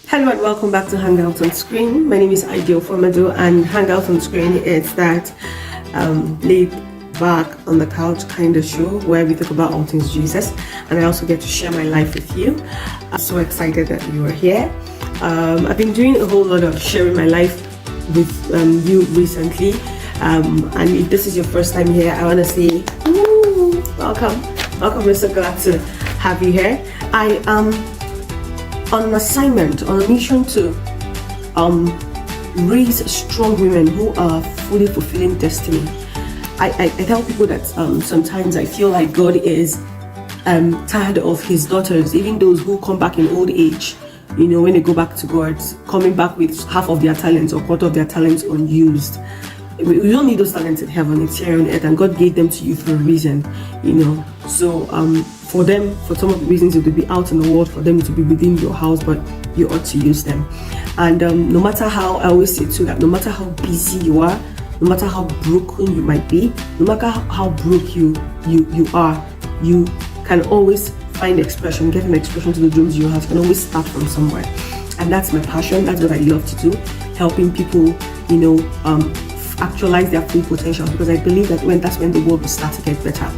Hello and welcome back to Hangout on Screen. My name is Ideal Formado, and Hangout on Screen is that laid back on the couch kind of show where we talk about all things Jesus, and I also get to share my life with you. I'm so excited that you are here. I've been doing a whole lot of sharing my life with you recently, and if this is your first time here, I want to say welcome. We're so glad to have you here. I am on an assignment, on a mission to raise strong women who are fully fulfilling destiny. I tell people that sometimes I feel like God is tired of his daughters, even those who come back in old age, you know, when they go back to God, coming back with half of their talents or quarter of their talents unused. We don't need those talents in heaven, it's here on earth, and God gave them to you for a reason, you know. So for them, for some of the reasons, it would be out in the world, for them to be within your house, but you ought to use them. And no matter how, I always say too, that no matter how busy you are, no matter how broken you might be, no matter how broke you are, you can always find expression, get an expression to the dreams you have. You can always start from somewhere. And that's my passion. That's what I love to do, helping people, you know, actualize their full potential, because I believe that that's when the world will start to get better.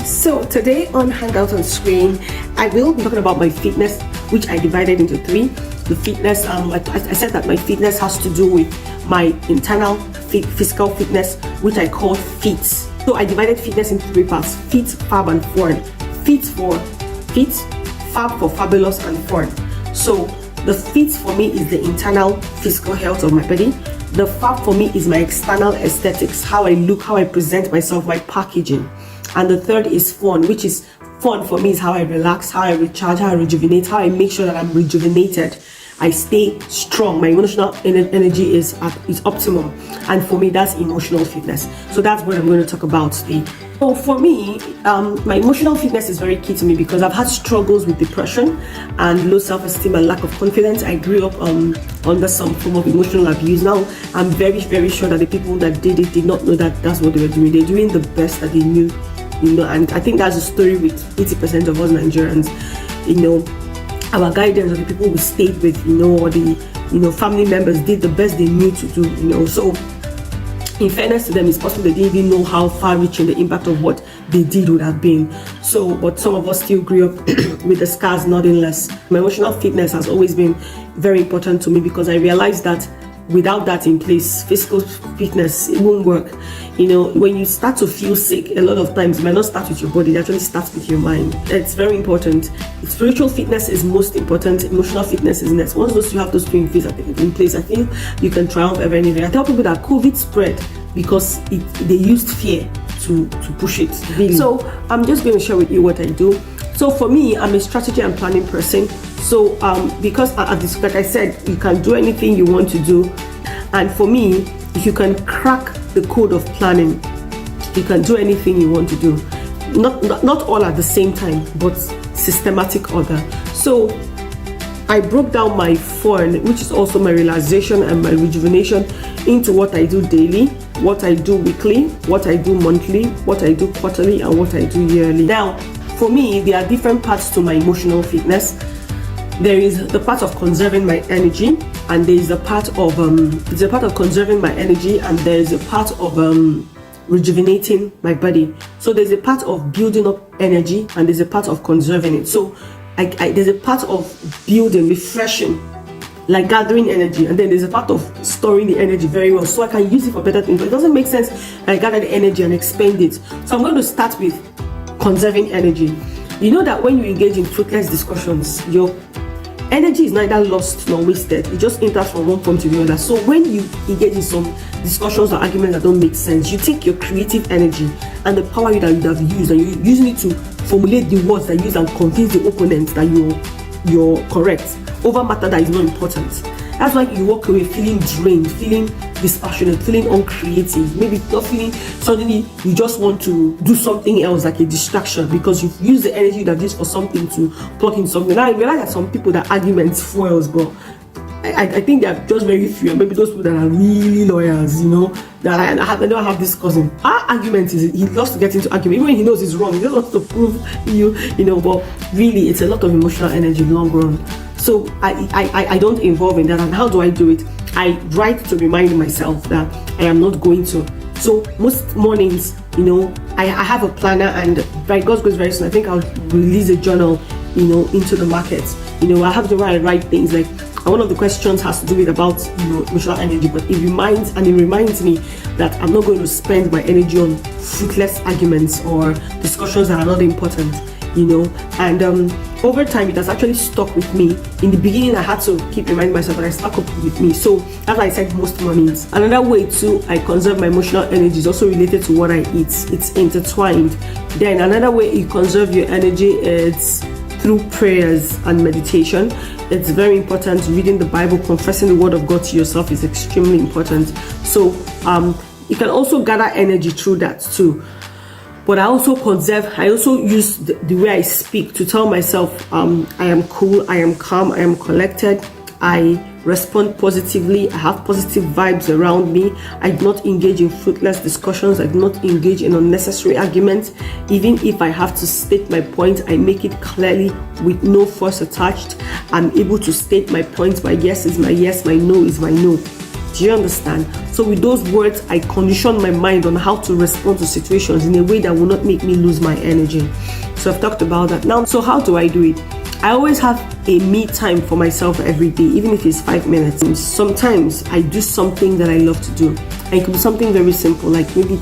So today on Hangout on Screen, I will be talking about my fitness, which I divided into three. The fitness, I said that my fitness has to do with my internal physical fitness, which I call FIT. So I divided fitness into three parts: fit, fab, and fun. Fit for fit, fab for fabulous, and fun. So the fit for me is the internal physical health of my body. The fab for me is my external aesthetics, how I look, how I present myself, my packaging. And the third is fun, which is fun for me is how I relax, how I recharge, how I rejuvenate, how I make sure that I'm rejuvenated. I stay strong. My emotional energy is at its optimum. And for me, that's emotional fitness. So that's what I'm going to talk about today. So for me, my emotional fitness is very key to me because I've had struggles with depression and low self-esteem and lack of confidence. I grew up under some form of emotional abuse. Now, I'm very, very sure that the people that did it did not know that that's what they were doing. They're doing the best that they knew, you know, and I think that's the story with 80% of us Nigerians, you know. Our guidance or the people we stayed with, you know, or the, you know, family members did the best they knew to do, you know. So in fairness to them, it's possible they didn't even know how far-reaching the impact of what they did would have been. So, but some of us still grew up with the scars, nothing less. My emotional fitness has always been very important to me because I realized that without that in place, physical fitness, it won't work. You know, when you start to feel sick, a lot of times it might not start with your body, it actually starts with your mind. It's very important. Spiritual fitness is most important, emotional fitness is next. Once those you have those two in place, I feel you can triumph ever anywhere. I tell people that COVID spread because they used fear to push it. Really. So I'm just going to share with you what I do. So for me, I'm a strategy and planning person. So because like I said, you can do anything you want to do, and for me, if you can crack the code of planning, you can do anything you want to do. Not all at the same time, but systematic order. So I broke down my fun, which is also my realization and my rejuvenation, into what I do daily, what I do weekly, what I do monthly, what I do quarterly, and what I do yearly. Now, for me, there are different parts to my emotional fitness. There is the part of conserving my energy, and there is a part of conserving my energy, and there is a part of rejuvenating my body. So there's a part of building up energy, and there's a part of conserving it. So there's a part of building, refreshing, like gathering energy, and then there's a part of storing the energy very well so I can use it for better things. But it doesn't make sense I gather the energy and expend it. So I'm going to start with conserving energy. You know that when you engage in fruitless discussions, your energy is neither lost nor wasted. It just enters from one point to the other. So when you engage in some discussions or arguments that don't make sense, you take your creative energy and the power that you have used, and you're using it to formulate the words that you use and convince the opponent that you're correct over matter that is not important. That's why you walk away feeling drained, feeling dispassionate, feeling uncreative, maybe not feeling, suddenly you just want to do something else like a distraction because you've used the energy that is for something to plug in something. Now I realize that some people that arguments foils, but I think there are just very few, and maybe those people that are really lawyers, you know, that I don't have this cousin. Our argument is he loves to get into argument, even when he knows he's wrong, he just wants to prove you know, but really it's a lot of emotional energy long run. So I don't involve in that. And how do I do it? I write to remind myself that I am not going to. So most mornings, I have a planner, and by God's grace very soon, I think I'll release a journal, into the market. I have to write things like, one of the questions has to do with about emotional energy, but it reminds me that I'm not going to spend my energy on fruitless arguments or discussions that are not important. And over time it has actually stuck with me. In the beginning I had to keep reminding myself, but I stuck up with me. So as I said, most mornings. Another way too I conserve my emotional energy is also related to what I eat. It's intertwined. Then another way you conserve your energy is through prayers and meditation. It's very important. Reading the Bible, confessing the word of God to yourself is extremely important. So you can also gather energy through that too. But I also use the way I speak to tell myself I am cool, I am calm, I am collected, I respond positively, I have positive vibes around me, I do not engage in fruitless discussions, I do not engage in unnecessary arguments. Even if I have to state my point, I make it clearly with no force attached. I'm able to state my point. My yes is my yes, my no is my no. Do you understand? So with those words, I condition my mind on how to respond to situations in a way that will not make me lose my energy. So I've talked about that. Now, so how do I do it? I always have a me time for myself every day, even if it's 5 minutes. And sometimes I do something that I love to do. And it could be something very simple, like maybe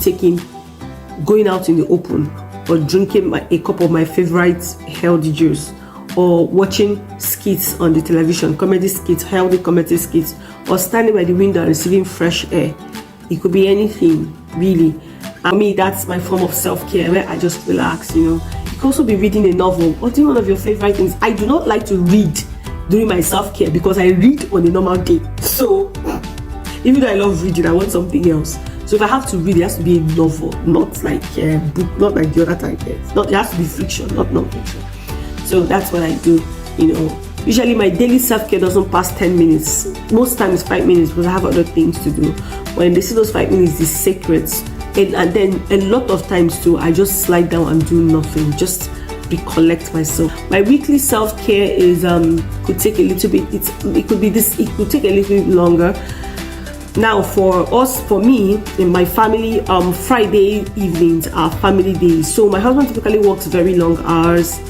going out in the open, or drinking a cup of my favorite healthy juice, or watching skits on the television, comedy skits, healthy comedy skits, or standing by the window and receiving fresh air. It could be anything, really. For me, that's my form of self-care, where I just relax, You could also be reading a novel or doing one of your favorite things. I do not like to read during my self-care because I read on a normal day. So even though I love reading, I want something else. So if I have to read, it has to be a novel, not like a book, not like the other type. It has to be fiction, not non-fiction. So that's what I do, Usually my daily self-care doesn't pass 10 minutes. Most times 5 minutes because I have other things to do. When they see those 5 minutes is sacred. And then a lot of times too, I just slide down and do nothing. Just recollect myself. My weekly self-care is could take a little bit. It could take a little bit longer. Now for me, in my family, Friday evenings are family days. So my husband typically works very long hours.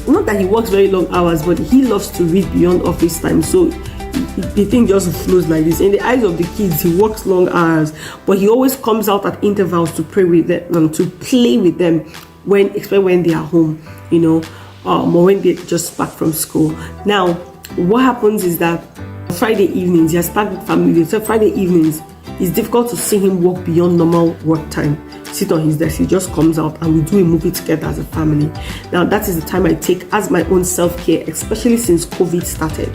Not that he works very long hours, but he loves to read beyond office time. So the thing just flows like this. In the eyes of the kids, he works long hours, but he always comes out at intervals to pray with them, to play with them, especially when they are home, or when they're just back from school. Now, what happens is that Friday evenings, he has started with family. So Friday evenings, it's difficult to see him work beyond normal work time. Sit on his desk, he just comes out and we do a movie together as a family. Now that is the time I take as my own self-care, especially since COVID started.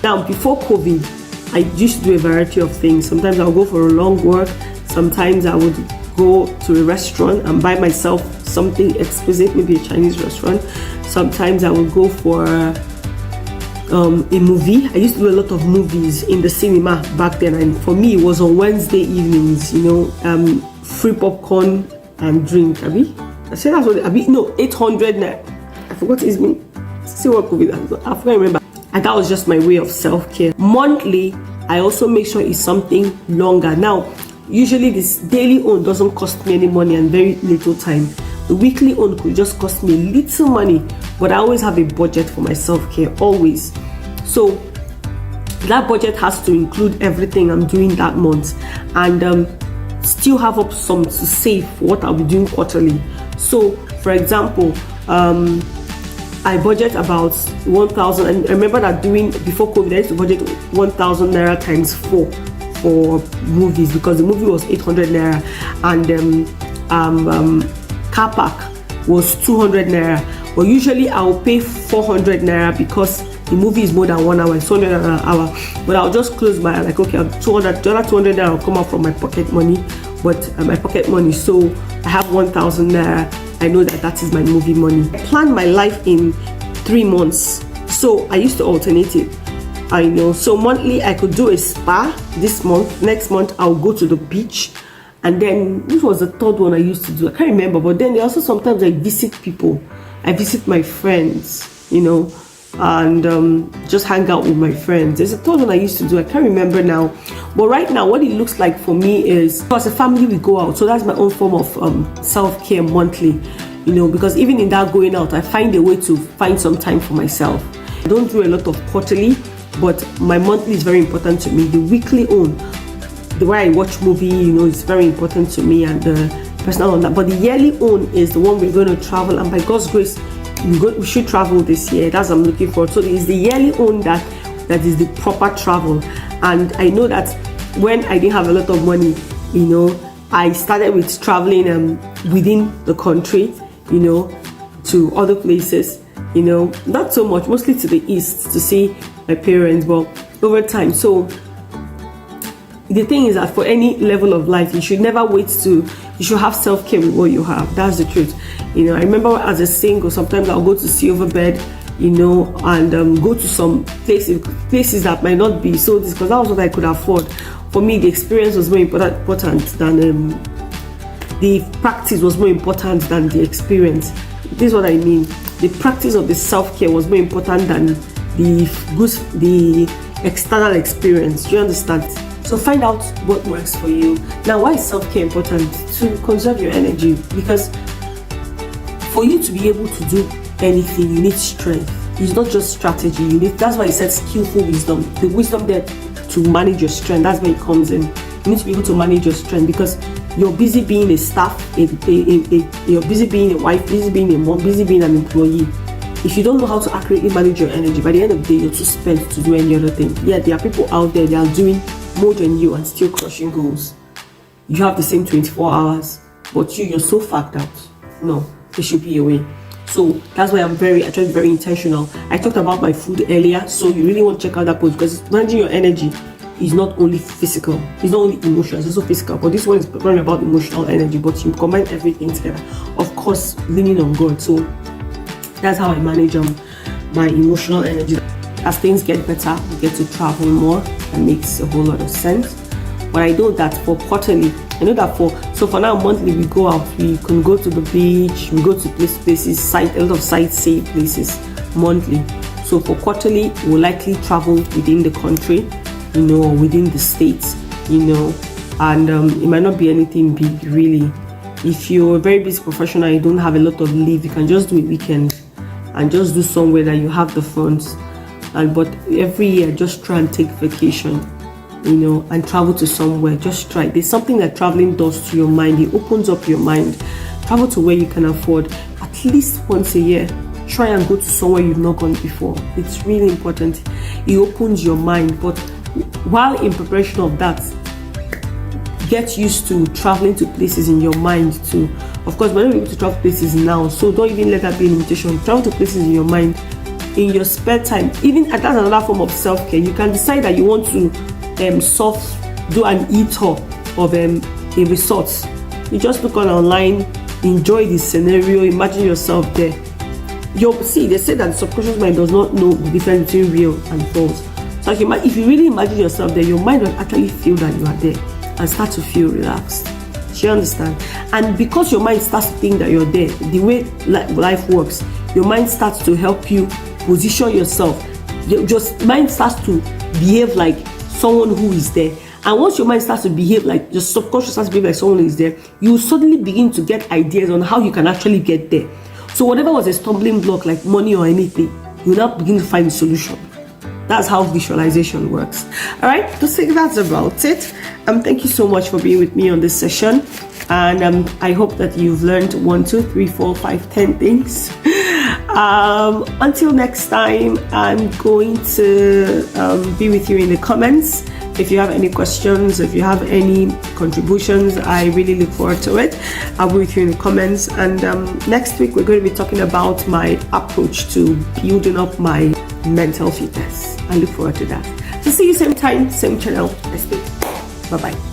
Now before COVID, I used to do a variety of things. Sometimes I'll go for a long work. Sometimes I would go to a restaurant and buy myself something exquisite, maybe a Chinese restaurant. Sometimes I would go for a movie. I used to do a lot of movies in the cinema back then, and for me it was on Wednesday evenings, free popcorn and drink. I said that's what 800 naira. I forgot his name. See what COVID. I forgot remember. And that was just my way of self-care. Monthly, I also make sure it's something longer. Now, usually this daily own doesn't cost me any money and very little time. The weekly own could just cost me little money, but I always have a budget for my self-care, always. So that budget has to include everything I'm doing that month, and still have up some to save for what I'll be doing quarterly. So for example, I budget about 1,000, and I remember that before COVID I used to budget 1,000 naira times 4 for movies, because the movie was 800 naira and car park was 200 naira. But usually I'll pay 400 naira because the movie is more than 1 hour, it's 200 naira an hour. But I'll just close my eye, like, okay, 200, the other 200 naira will come out from my pocket money, so I have 1,000 naira. I know that is my movie money. I plan my life in 3 months, so I used to alternate it. I know, so monthly I could do a spa this month. Next month I'll go to the beach, and then this was the third one I used to do. I can't remember, but then also sometimes I visit people. I visit my friends, and just hang out with my friends. There's a third one I used to do, I can't remember now, but right now what it looks like for me is, as a family we go out, so that's my own form of self-care monthly, you know, because even in that going out I find a way to find some time for myself. I don't do a lot of quarterly, but my monthly is very important to me. The weekly own, the way I watch movie, you know, is very important to me, and the personal on that. But the yearly own is the one we're going to travel, and by God's grace we should travel this year. That's what I'm looking for. So it's the yearly own that is the proper travel. And I know that when I didn't have a lot of money, you know, I started with traveling within the country, you know, to other places, you know, not so much, mostly to the east to see my parents, but over time. So the thing is that for any level of life, you should never wait to, you should have self-care with what you have. That's the truth. You know, I remember as a single, sometimes I'll go to silver bed, you know, and go to some places that might not be so this, because that was what I could afford. For me, the experience was more important than the practice was more important than the experience. This is what I mean. The practice of the self-care was more important than the external experience. Do you understand? So find out what works for you. Now, why is self-care important? To conserve your energy, because for you to be able to do anything, you need strength. It's not just strategy. You need. That's why it said skillful wisdom. The wisdom there to manage your strength. That's where it comes in. You need to be able to manage your strength, because you're busy being a staff, you're busy being a wife, busy being a mom, busy being an employee. If you don't know how to accurately manage your energy, by the end of the day, you're too spent to do any other thing. Yeah, there are people out there, they are doing more than you and still crushing goals. You have the same 24 hours, but you're so fucked out. No, there should be a way. So that's why I try to be very intentional. I talked about my food earlier, so you really want to check out that post, because managing your energy is not only physical, it's not only emotional, it's also physical. But this one is probably about emotional energy, but you combine everything together. Of course, leaning on God. So that's how I manage my emotional energy. As things get better, we get to travel more. That makes a whole lot of sense. But I know that for quarterly, I know that for now monthly we go out, we can go to the beach, we go to places, a lot of sightseeing places monthly. So for quarterly, we'll likely travel within the country, you know, within the states, you know, and it might not be anything big really. If you're a very busy professional, you don't have a lot of leave, you can just do a weekend and just do somewhere that you have the funds. But every year, just try and take vacation, you know, and travel to somewhere. Just try. There's something that traveling does to your mind. It opens up your mind. Travel to where you can afford at least once a year. Try and go to somewhere you've not gone before. It's really important. It opens your mind. But while in preparation of that, get used to traveling to places in your mind too. Of course, we're not able to travel places now, so don't even let that be a limitation. Travel to places in your mind, in your spare time. Even that's another form of self-care. You can decide that you want to do an e-tour of a resort. You just look online, enjoy the scenario, imagine yourself there. They say that the subconscious mind does not know the difference between real and false. So if you really imagine yourself there, your mind will actually feel that you are there and start to feel relaxed. Do you understand? And because your mind starts to think that you're there, the way life works, your mind starts to help you position yourself. Your mind starts to behave like someone who is there. And once your mind starts to behave like, your subconscious starts to behave like someone who is there, you suddenly begin to get ideas on how you can actually get there. So whatever was a stumbling block, like money or anything, you now begin to find a solution. That's how visualization works. All right, so that's about it. Thank you so much for being with me on this session. And I hope that you've learned 1, 2, 3, 4, 5, 10 things. Until next time, I'm going to be with you in the comments. If you have any questions, if you have any contributions, I really look forward to it. I'll be with you in the comments. And next week, we're going to be talking about my approach to building up my mental fitness. I look forward to that. So see you same time, same channel. Bye-bye.